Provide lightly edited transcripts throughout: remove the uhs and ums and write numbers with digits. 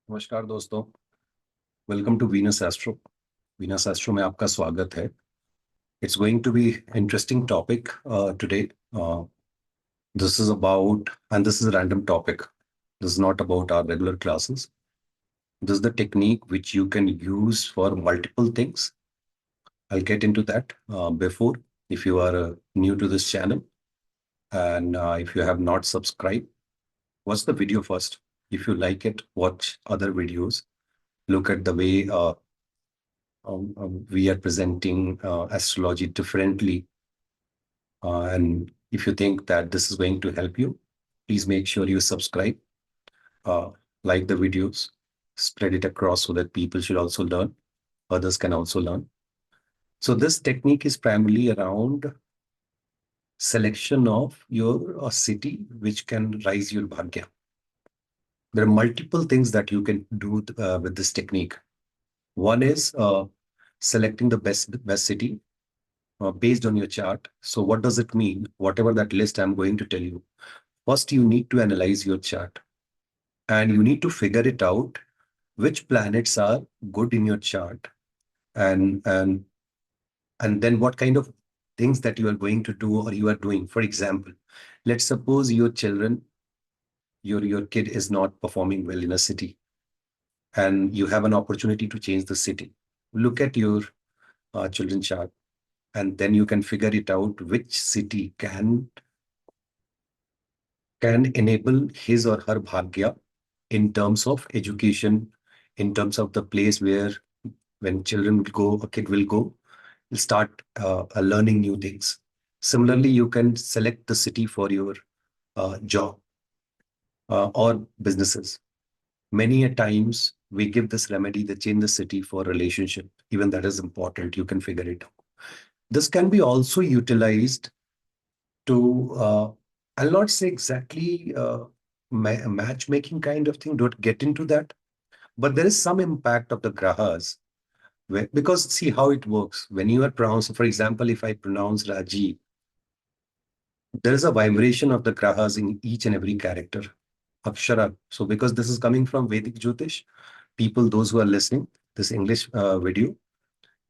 नमस्कार दोस्तों, welcome to Venus Astro. Venus Astro में आपका स्वागत है। It's going to be interesting topic today. This is about and this is a random topic. This is not about our regular classes. This is the technique which you can use for multiple things. I'll get into that before. If you are new to this channel and if you have not subscribed, watch the video first. If you like it, watch other videos. Look at the way we are presenting astrology differently. And if you think that this is going to help you, please make sure you subscribe, uh, like the videos, spread it across so that people should also learn, others can also learn. So this technique is primarily around selection of your city, which can rise your bhagya. There are multiple things that you can do with this technique. One is selecting the best city based on your chart. So what does it mean? Whatever that list I'm going to tell you, first you need to analyze your chart and you need to figure it out which planets are good in your chart, and and then what kind of things that you are going to do or you are doing. For example, let's suppose your children, your kid is not performing well in a city and you have an opportunity to change the city. Look at your children's chart, and then you can figure it out which city can enable his or her bhagya in terms of education, in terms of the place where when children will go, a kid will go, will start learning new things. Similarly, you can select the city for your job or businesses. Many a times we give this remedy, they change the city for relationship. Even that is important. You can figure it out. This can be also utilized to, I'll not say exactly matchmaking kind of thing, don't get into that. But there is some impact of the grahas. Because see how it works. When you are pronouncing, for example, if I pronounce Raji, there is a vibration of the grahas in each and every character, Akshara. So because this is coming from Vedic Jyotish, people, those who are listening, this English video,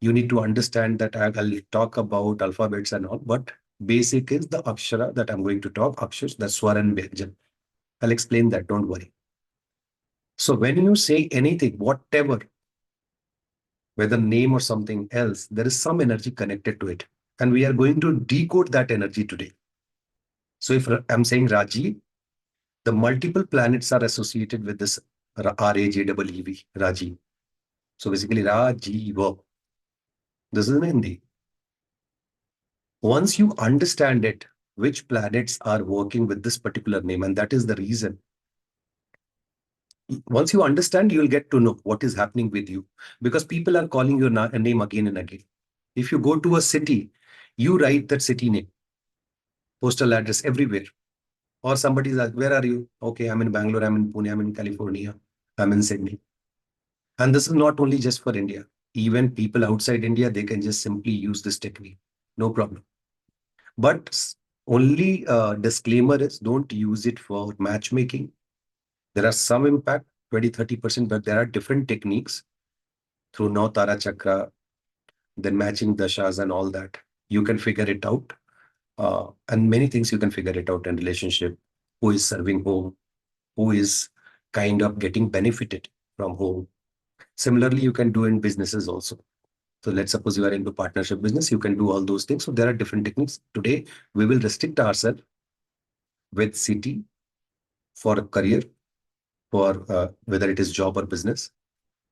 you need to understand that I'll talk about alphabets and all, but basic is the Akshara that I'm going to talk, Akshars, the Swar and Vyanjan. I'll explain that, don't worry. So when you say anything, whatever, whether name or something else, there is some energy connected to it. And we are going to decode that energy today. So if I'm saying Raji, the multiple planets are associated with this Rajeev, Raji. So basically Rajiva. This is in Hindi. Once you understand it, which planets are working with this particular name, and that is the reason. Once you understand, you'll get to know what is happening with you, because people are calling your name again and again. If you go to a city, you write that city name, postal address everywhere. Or somebody is like, where are you? Okay, I'm in Bangalore, I'm in Pune, I'm in California, I'm in Sydney. And this is not only just for India. Even people outside India, they can just simply use this technique. No problem. But only disclaimer is don't use it for matchmaking. There are some impact, 20-30%, but there are different techniques through Nautara Chakra, then matching dashas and all that. You can figure it out. And many things you can figure it out in relationship. Who is serving home? Who is kind of getting benefited from home? Similarly, you can do in businesses also. So let's suppose you are into partnership business, you can do all those things. So there are different techniques. Today, we will restrict ourselves with city for career, for whether it is job or business,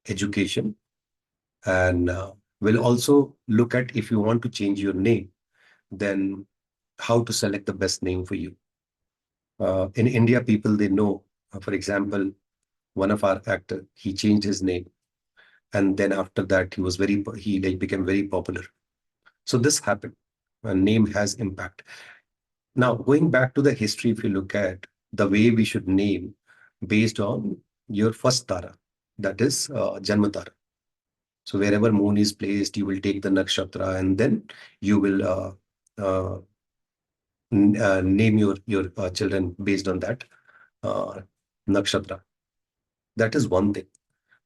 education, and we'll also look at if you want to change your name, then how to select the best name for you. In India, people, they know, for example, one of our actor, he changed his name. And then after that, he like became very popular. So this happened. A name has impact. Now, going back to the history, if you look at the way we should name based on your first tara, that is Janma Tara. So wherever moon is placed, you will take the nakshatra and then you will uh, name your children based on that nakshatra. That is one thing.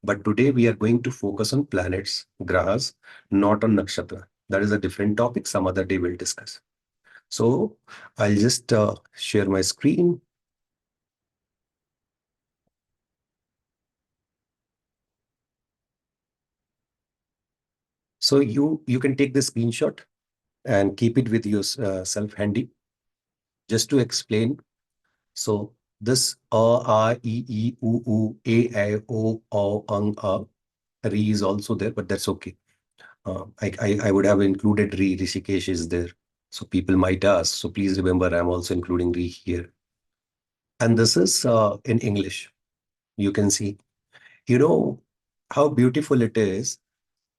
But today we are going to focus on planets, grahas, not on nakshatra. That is a different topic. Some other day we'll discuss. So I'll just share my screen. So you can take the screenshot and keep it with yourself handy. Just to explain. So this a, e, e, u, a, o, a, re is also there, but that's okay. I would have included re, Rishikesh is there. So people might ask. So please remember, I'm also including re here. And this is in English. You can see, you know, how beautiful it is.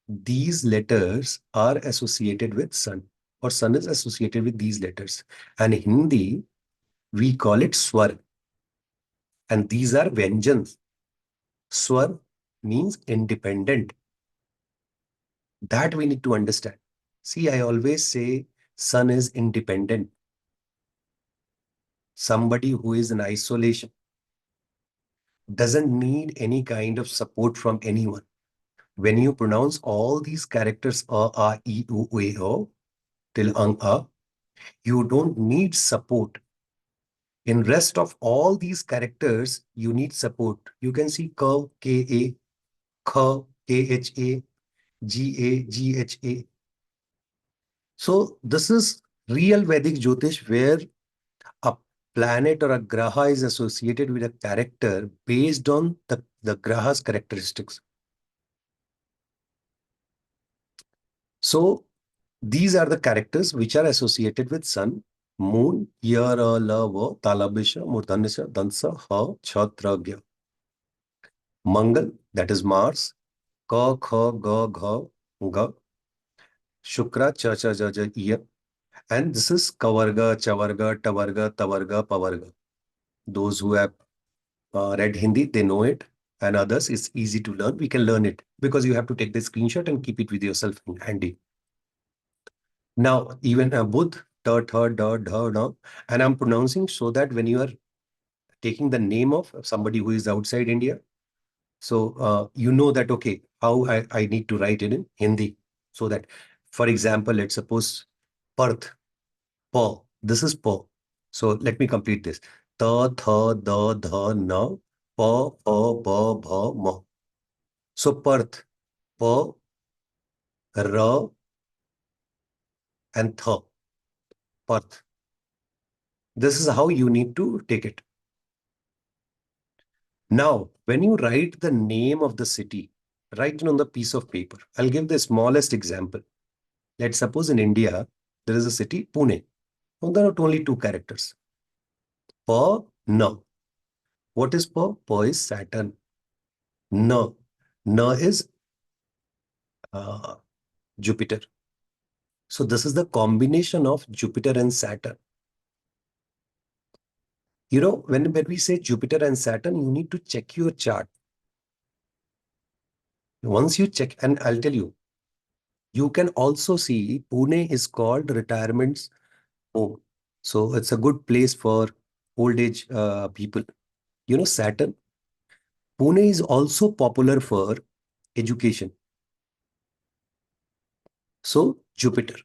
These letters are associated with sun, or sun is associated with these letters. And in Hindi, we call it swar. And these are Vyanjans. Swar means independent. That we need to understand. See, I always say sun is independent. Somebody who is in isolation doesn't need any kind of support from anyone. When you pronounce all these characters e, u, e, o till a, you don't need support. In rest of all these characters, you need support. You can see k, k, a, kh, kha, ga, gha. So this is real Vedic Jyotish where a planet or a graha is associated with a character based on the graha's characteristics. So these are the characters which are associated with sun, moon, yara, lava, talabisha, murtanisha, dansa, ha, chhatragya. Mangal, that is Mars, ka, kha, ga, gha, ga, shukra, cha, cha, ja, ja, iya. And this is kavarga, chavarga, tavarga, tavarga, pavarga. Those who have read Hindi, they know it. And others, it's easy to learn. We can learn it because you have to take the screenshot and keep it with yourself handy. Now, even Budh, ta, tha, da, dha, na, and I'm pronouncing so that when you are taking the name of somebody who is outside India, so you know that, okay, how I need to write it in Hindi. So that, for example, let's suppose Perth, Pa, this is Pa. So let me complete this. Ta, tha, da, dha, na, pa, pa, ba, bha, ma. So Perth, pa, ra, and tha, Perth. This is how you need to take it. Now, when you write the name of the city, write it on the piece of paper. I'll give the smallest example. Let's suppose in India, there is a city, Pune. Now, there are only two characters. Pa, na. What is Pa? Pa is Saturn. Na. Na is Jupiter. So this is the combination of Jupiter and Saturn. You know, when we say Jupiter and Saturn, you need to check your chart. Once you check, and I'll tell you, you can also see Pune is called retirement home. So it's a good place for old age people. You know, Saturn. Pune is also popular for education. So Jupiter.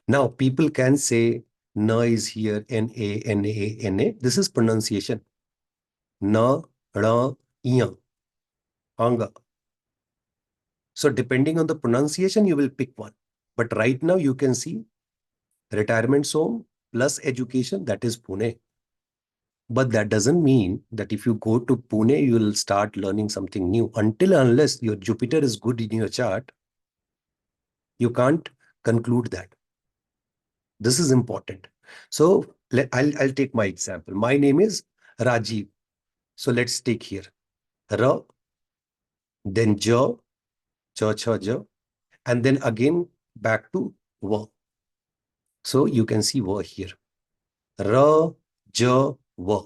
Now people can say Na is here, N-A. This is pronunciation. Na, Ra, Iya, Anga. So depending on the pronunciation, you will pick one. But right now you can see retirement home plus education, that is Pune. But that doesn't mean that if you go to Pune, you will start learning something new. Until unless your Jupiter is good in your chart, you can't conclude that. This is important. So I'll take my example. My name is Rajiv. So let's take here. Ra, then Ja, Cha, Cha, Ja, and then again back to Va. So you can see Va here. Ra, Ja, Va.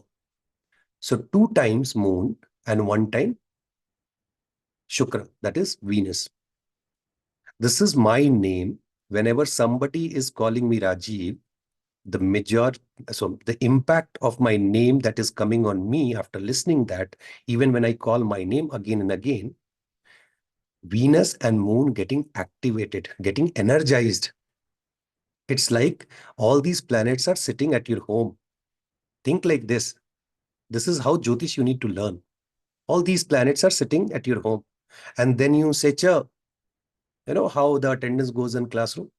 So two times moon and one time Shukra, that is Venus. This is my name. Whenever somebody is calling me Rajiv, the major, so the impact of my name that is coming on me after listening that, even when I call my name again and again, Venus and Moon getting activated, getting energized. It's like all these planets are sitting at your home. Think like this. This is how Jyotish you need to learn. All these planets are sitting at your home. And then you say, Cha, you know how the attendance goes in classroom?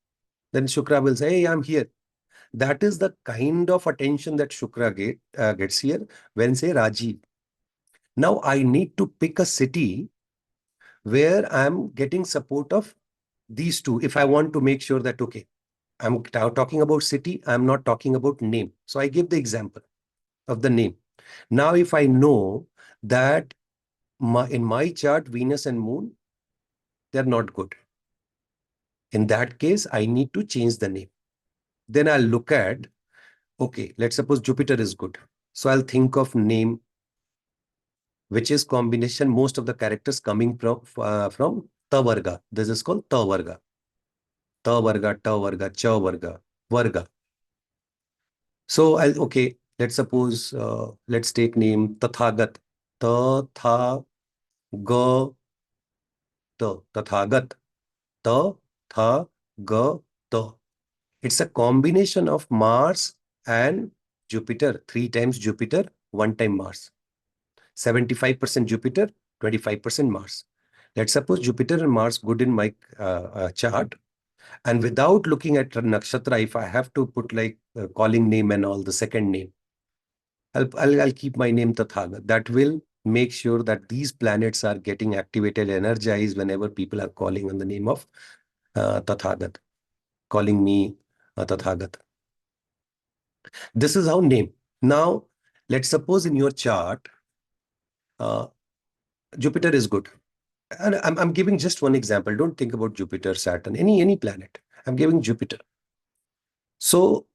Then Shukra will say, hey, I'm here. That is the kind of attention that Shukra gets here when say Rajiv. Now I need to pick a city where I'm getting support of these two. If I want to make sure that, okay, I'm talking about city, I'm not talking about name. So I give the example of the name. Now, if I know that in my chart, Venus and Moon, they're not good. In that case, I need to change the name. Then I'll look at, okay, let's suppose Jupiter is good. So I'll think of name, which is combination, most of the characters coming from Ta Varga. This is called Ta Varga. Ta Varga, Ta Varga, Cha Varga, Varga. So okay, let's suppose, let's take name Tathagat. Ta, Tha, Ga, Ta. Tathagat. Ta, Tha, Ga, Ta. It's a combination of Mars and Jupiter. 3 times Jupiter, 1 time Mars. 75% Jupiter, 25% Mars. Let's suppose Jupiter and Mars good in my chart. And without looking at nakshatra, if I have to put like calling name and all the second name, I'll keep my name Tathagat. That will make sure that these planets are getting activated, energized whenever people are calling on the name of Tathagat, calling me Tathagat. This is how name. Now, let's suppose in your chart, Jupiter is good. And I'm giving just one example. Don't think about Jupiter, Saturn, any planet. I'm giving Jupiter. So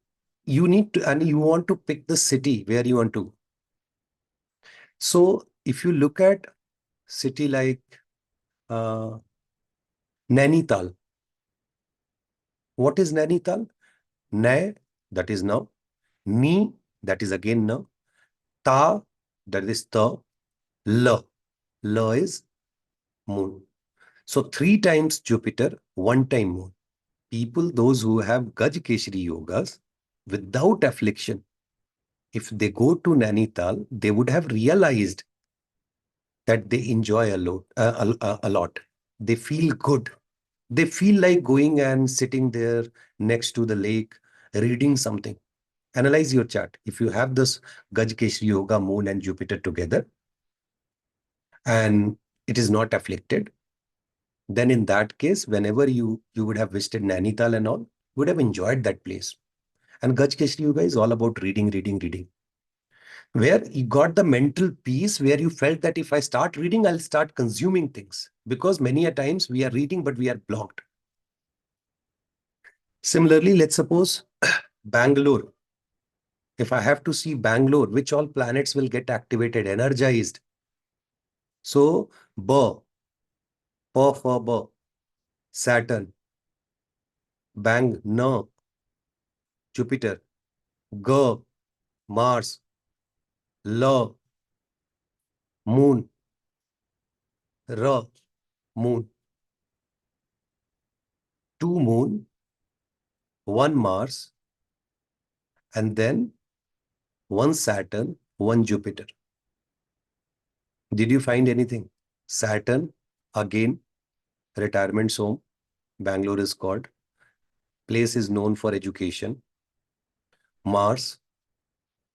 you need to, and you want to pick the city where you want to. So if you look at city like uh, Nainital, what is Nainital? Nai, that is now. Ni, that is again now. Ta, that is ta. La, la is moon. So 3 times Jupiter, 1 time moon. People, those who have Gaj Keshri yogas, without affliction, if they go to Nainital, they would have realized that they enjoy a lot. They feel good. They feel like going and sitting there next to the lake, reading something. Analyze your chart. If you have this Gaj Keshri yoga, moon and Jupiter together, and it is not afflicted, then in that case, whenever you would have visited Nainital and all, would have enjoyed that place. And Gaj Keshri Yoga is all about reading, reading, reading. Where you got the mental peace where you felt that if I start reading, I'll start consuming things. Because many a times we are reading, but we are blocked. Similarly, let's suppose Bangalore. If I have to see Bangalore, which all planets will get activated, energized? So, B, P for B, Saturn, Bang, No, Jupiter, G, Mars, L, Moon, R, Moon. 2 Moon, 1 Mars, and then 1 Saturn, 1 Jupiter. Did you find anything? Saturn, again, retirement home. Bangalore is called. Place is known for education. Mars,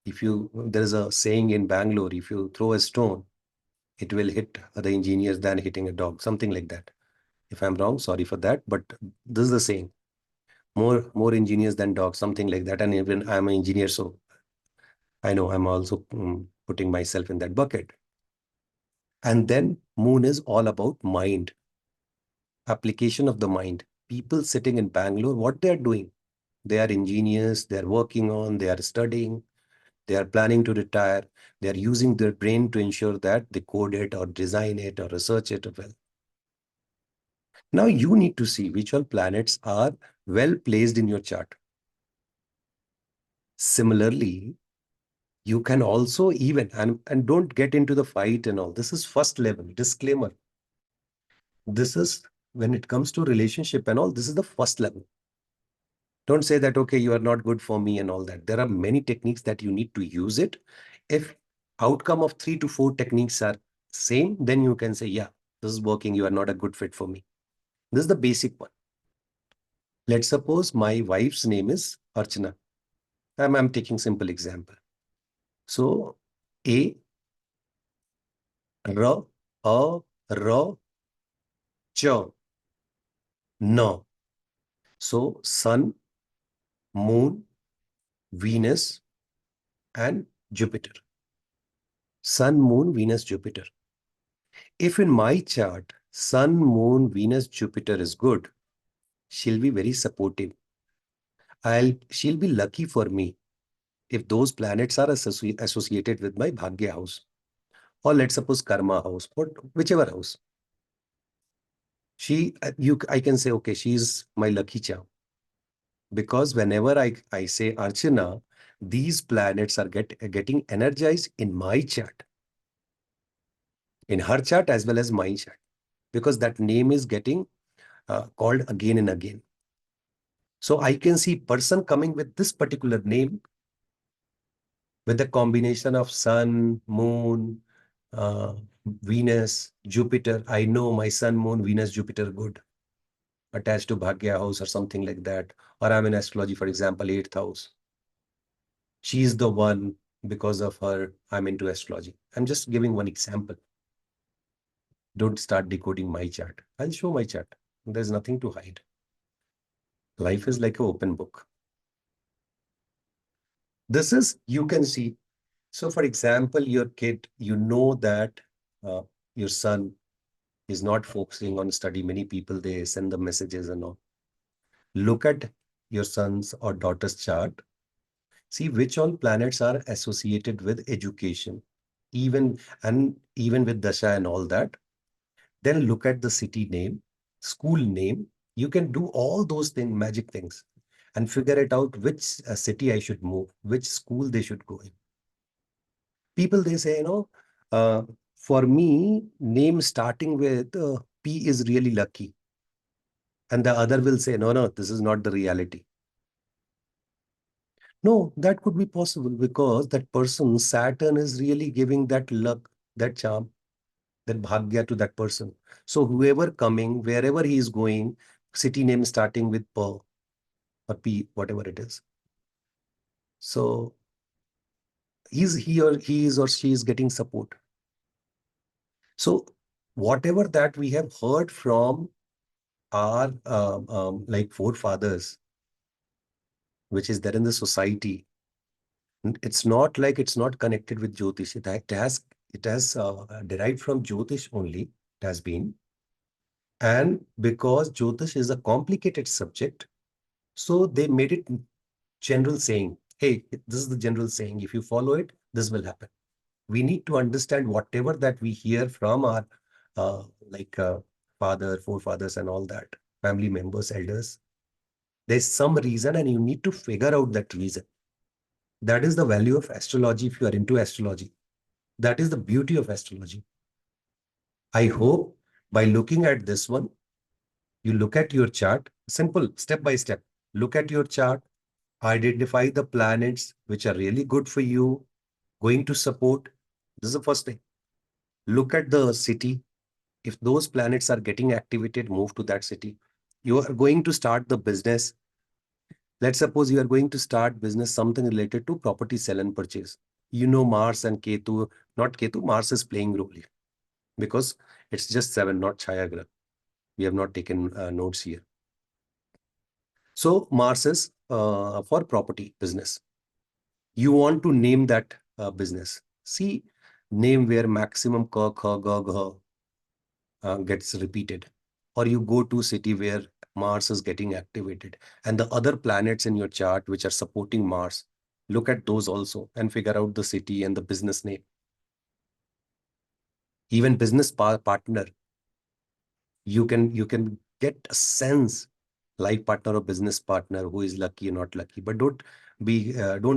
there is a saying in Bangalore, if you throw a stone, it will hit the engineers than hitting a dog, something like that. If I'm wrong, sorry for that, but this is the saying. More engineers than dogs, something like that. And even I'm an engineer, so I know I'm also putting myself in that bucket. And then moon is all about mind, application of the mind. People sitting in Bangalore, what they are doing? They are engineers, they are working on, they are studying, they are planning to retire. They are using their brain to ensure that they code it or design it or research it well. Now you need to see which all planets are well placed in your chart. Similarly, you can also even, and don't get into the fight and all. This is first level, disclaimer. This is when it comes to relationship and all, this is the first level. Don't say that, okay, you are not good for me and all that. There are many techniques that you need to use it. If outcome of 3 to 4 techniques are same, then you can say, yeah, this is working. You are not a good fit for me. This is the basic one. Let's suppose my wife's name is Archana. I'm taking simple example. So A, R, A, R, Ch, N. So sun, moon, Venus, and Jupiter. Sun, moon, Venus, Jupiter. If in my chart, sun, moon, Venus, Jupiter is good, she'll be very supportive. She'll be lucky for me if those planets are associated with my Bhagya house, or let's suppose Karma house, or whichever house. I can say, okay, she's my lucky charm. Because whenever I say Archana, these planets are getting energized in my chart, in her chart as well as my chart, because that name is getting called again and again. So I can see person coming with this particular name with a combination of sun, moon, uh, Venus, Jupiter. I know my sun, moon, Venus, Jupiter good, attached to Bhagya house or something like that. Or I'm in astrology, for example, 8th house. She's the one, because of her, I'm into astrology. I'm just giving one example. Don't start decoding my chart. I'll show my chart. There's nothing to hide. Life is like an open book. This is, you can see. So for example, your kid, you know that uh, your son is not focusing on study. Many people, they send the messages and all. Look at your son's or daughter's chart. See which all planets are associated with education, even with Dasha and all that. Then look at the city name, school name. You can do all those things, magic things, and figure it out which city I should move, which school they should go in. People, they say, uh, for me, name starting with P is really lucky. And the other will say, no, no, this is not the reality. No, that could be possible because that person, Saturn is really giving that luck, that charm, that bhagya to that person. So whoever coming, wherever he is going, city name starting with P or P, whatever it is. So he is or she is getting support. So whatever that we have heard from our like forefathers, which is there in the society, it's not like it's not connected with Jyotish. It has derived from Jyotish only. It has been, and because Jyotish is a complicated subject, so they made it general saying. Hey, this is the general saying. If you follow it, this will happen. We need to understand whatever that we hear from our like forefathers, and all that, family members, elders. There's some reason, and you need to figure out that reason. That is the value of astrology if you are into astrology. That is the beauty of astrology. I hope by looking at this one, you look at your chart, simple, step by step. Look at your chart, identify the planets which are really good for you, going to support. This is the first thing. Look at the city. If those planets are getting activated, move to that city. You are going to start the business. Let's suppose you are going to start business, something related to property sell and purchase. Mars and Ketu, not Ketu, Mars is playing role here because it's just 7, not Chayagra. We have not taken notes here. So Mars is for property business. You want to name that business. See, name where maximum ka, kha, ga, gha gets repeated. Or you go to city where Mars is getting activated and the other planets in your chart which are supporting Mars. Look at those also and figure out the city and the business name. Even business partner, you can get a sense life partner or business partner who is lucky or not lucky. But don't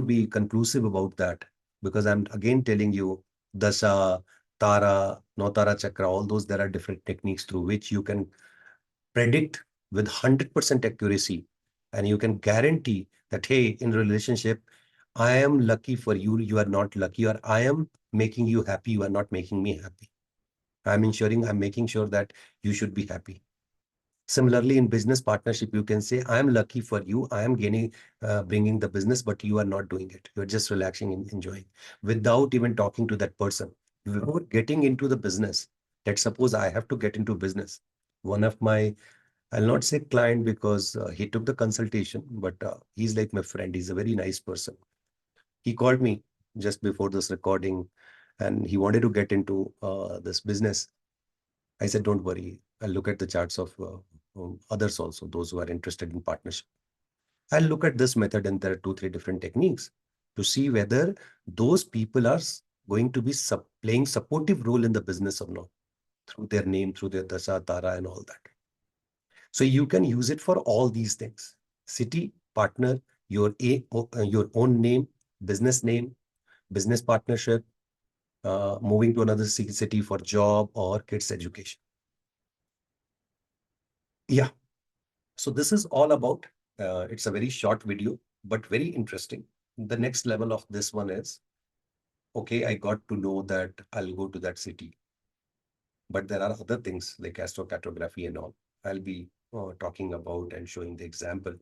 be conclusive about that, because I'm again telling you, dasha, tara, notara chakra, all those, there are different techniques through which you can predict with 100% accuracy, and you can guarantee that, hey, in relationship, I am lucky for you, you are not lucky, or I am making you happy, you are not making me happy. I'm making sure that you should be happy. Similarly, in business partnership, you can say, I am lucky for you, I am bringing the business, but you are not doing it, you're just relaxing and enjoying without even talking to that person. Before getting into the business, let's suppose I have to get into business. One of my, I'll not say client, because he took the consultation, but he's like my friend. He's a very nice person. He called me just before this recording, and he wanted to get into this business. I said, don't worry. I'll look at the charts of others also, those who are interested in partnership. I'll look at this method, and there are two, three different techniques to see whether those people are going to be playing supportive role in the business or not, through their name, through their dasha, tara, and all that. So you can use it for all these things: city, partner, your own name, business partnership, moving to another city for job or kids education. Yeah. So this is all about, it's a very short video, but very interesting. The next level of this one is, okay, I got to know that I'll go to that city, but there are other things like astrocartography and all. I'll be talking about and showing the example.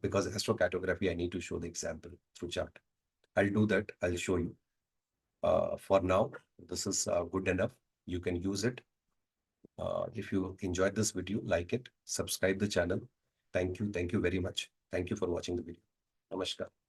Because astrocartography, I need to show the example through chart. I'll do that. I'll show you. For now, this is good enough. You can use it. If you enjoyed this video, like it, subscribe the channel. Thank you. Thank you very much. Thank you for watching the video. Namaskar.